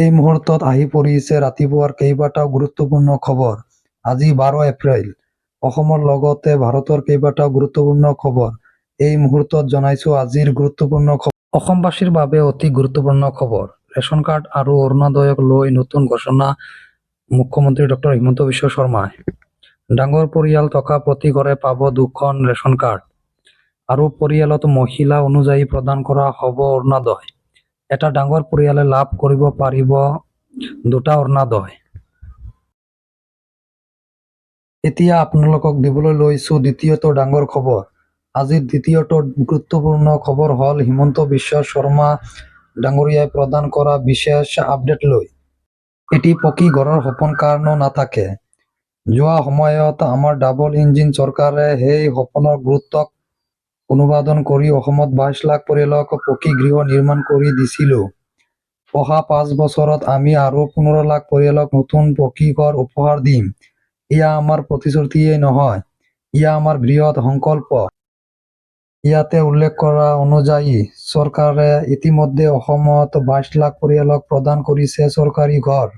এই মুহূৰ্তত আহি পৰিছে ৰাতিপুৱাৰ কেইবাটাও গুৰুত্বপূৰ্ণ খবৰ। আজি 12 এপ্ৰিল। অসমৰ লগতে ভাৰতৰ কেইবাটাও গুৰুত্বপূৰ্ণ খবৰ এই মুহূৰ্তত জনাইছো। আজিৰ গুৰুত্বপূৰ্ণ খবৰ অসমবাসীৰ বাবে অতি গুৰুত্বপূৰ্ণ খবৰ। ৰেচন কাৰ্ড আৰু অৰুণোদয়ক লৈ নতুন ঘোষণা মুখ্যমন্ত্ৰী ডক্টৰ হিমন্ত বিশ্ব শৰ্মাই। ডাঙৰ পৰিয়াল থকা প্ৰতি ঘৰে পাব 2খন ৰেচন কাৰ্ড আৰু পৰিয়ালত মহিলা অনুযায়ী প্ৰদান কৰা হ'ব অৰুণোদয়। এটা ডাঙৰ পৰিয়ালে লাভ কৰিব পাৰিব 2টা অৰুণোদয়। এতিয়া আপোনালোকক দিবলৈ লৈছো দ্বিতীয়টো ডাঙৰ খবৰ। আজিৰ দ্বিতীয়টো গুৰুত্বপূৰ্ণ খবৰ হ'ল হিমন্ত বিশ্ব শৰ্মা ডাঙৰীয়াই প্ৰদান কৰা বিশেষ আপডেট লৈ। এটি পকী ঘৰৰ সপোন কাৰণো নাথাকে। যোৱা সময়ত আমাৰ ডাবল ইঞ্জিন চৰকাৰে সেই সপোনৰ গুৰুত্বক অনুবাদন কৰি অসমত 22 লাখ পৰিয়ালক পকী গৃহ নিৰ্মাণ কৰি দিছিলো। অহা 5 বছৰত আমি আৰু 15 লাখ পৰিয়ালক নতুন পকী ঘৰ উপহাৰ দিম। এয়া আমাৰ প্ৰতিশ্ৰুতিয়েই নহয়, এয়া আমাৰ বৃহৎ সংকল্প। ইয়াতে উল্লেখ কৰা অনুযায়ী চৰকাৰে ইতিমধ্যে অসমত 22 লাখ পৰিয়ালক প্ৰদান কৰিছে চৰকাৰী ঘৰ।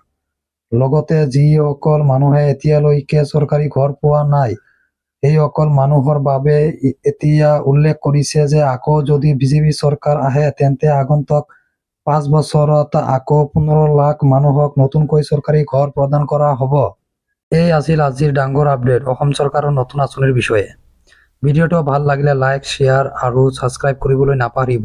লগতে যিসকল মানুহে এতিয়ালৈকে চৰকাৰী ঘৰ পোৱা নাই, সেইসকল মানুহৰ বাবে এতিয়া উল্লেখ কৰিছে যে আকৌ যদি বিজেপি চৰকাৰ আহে তেন্তে আগন্তুক 5 বছৰত আকৌ 15 লাখ মানুহক নতুনকৈ চৰকাৰী ঘৰ প্ৰদান কৰা হ'ব। এই আছিল আজিৰ ডাঙৰ আপডেট অসম চৰকাৰৰ নতুন আঁচনিৰ বিষয়ে। ভিডিঅ'টো ভাল লাগিলে লাইক, শ্বেয়াৰ আৰু ছাবস্ক্ৰাইব কৰিবলৈ নাপাহৰিব।